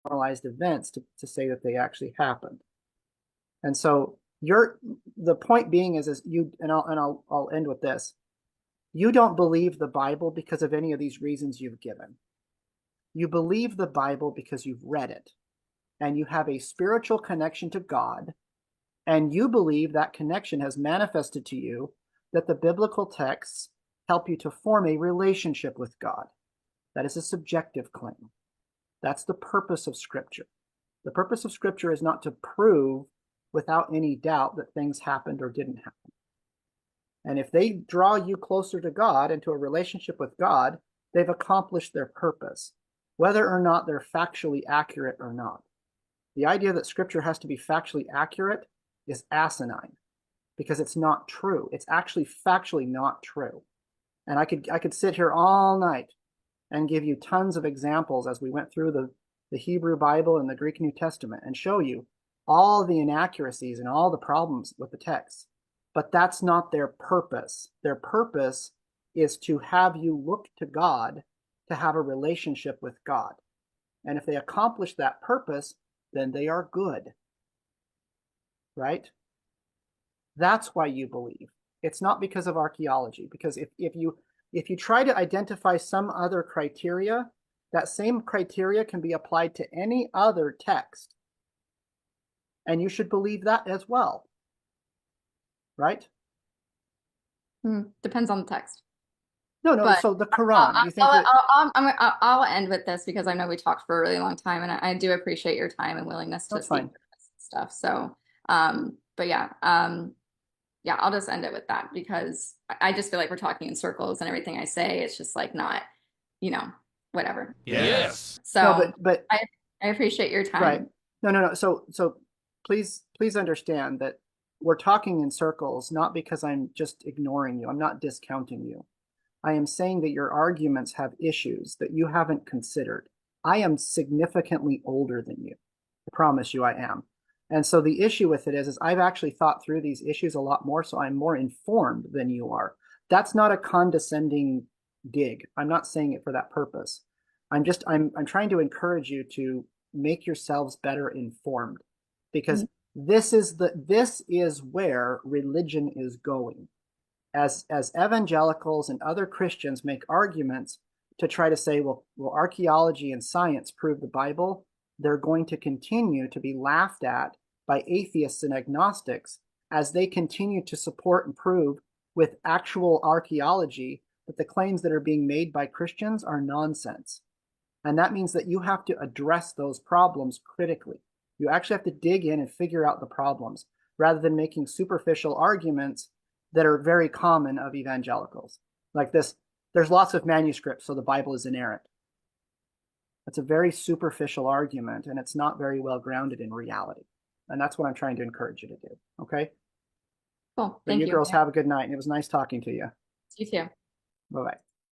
normalized events to say that they actually happened. And so the point being is you, and I'll end with this. You don't believe the Bible because of any of these reasons you've given. You believe the Bible because you've read it and you have a spiritual connection to God, and you believe that connection has manifested to you that the biblical texts help you to form a relationship with God. That is a subjective claim. That's the purpose of Scripture. The purpose of Scripture is not to prove without any doubt that things happened or didn't happen. And if they draw you closer to God, into a relationship with God, they've accomplished their purpose, whether or not they're factually accurate or not. The idea that Scripture has to be factually accurate is asinine, because it's not true. It's actually factually not true. And I could sit here all night and give you tons of examples as we went through the Hebrew Bible and the Greek New Testament and show you all the inaccuracies and all the problems with the text. But that's not their purpose. Their purpose is to have you look to God, to have a relationship with God. And if they accomplish that purpose, then they are good. Right? That's why you believe. It's not because of archaeology, because if you try to identify some other criteria, that same criteria can be applied to any other text. And you should believe that as well. Right? Depends on the text. No. But So the Quran, you think that? I'll end with this because I know we talked for a really long time, and I do appreciate your time and willingness to That's speak fine. for this stuff. So, but yeah, yeah, I'll just end it with that because I just feel like we're talking in circles, and everything I say, it's just like not, you know, whatever. Yes. No, So but I appreciate your right. time. No. So please understand that we're talking in circles, not because I'm just ignoring you. I'm not discounting you. I am saying that your arguments have issues that you haven't considered. I am significantly older than you. I promise you I am. And so the issue with it is I've actually thought through these issues a lot more, so I'm more informed than you are. That's not a condescending dig. I'm not saying it for that purpose. I'm trying to encourage you to make yourselves better informed, because this is where religion is going. As evangelicals and other Christians make arguments to try to say, well, archaeology and science prove the Bible, they're going to continue to be laughed at by atheists and agnostics as they continue to support and prove with actual archaeology that the claims that are being made by Christians are nonsense. And that means that you have to address those problems critically. You actually have to dig in and figure out the problems rather than making superficial arguments that are very common of evangelicals. Like this, there's lots of manuscripts, so the Bible is inerrant. That's a very superficial argument, and it's not very well grounded in reality. And that's what I'm trying to encourage you to do. Okay? Cool. But Thank you you. girls have a good night, and it was nice talking to you. You too. Bye-bye.